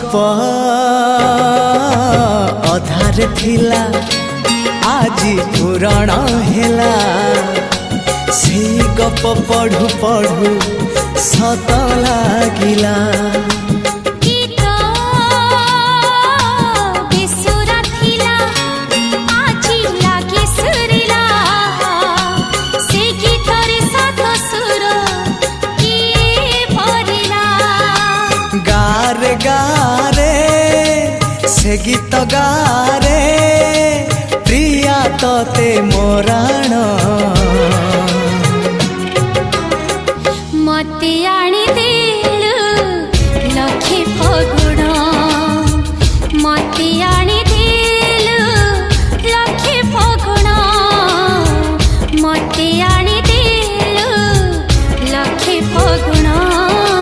गप अधार थिला आजी पुराण हेला से गप पढ़ु पढ़ु सत लागिला गारे गारे से गीत गारे प्रिया तोते मोराण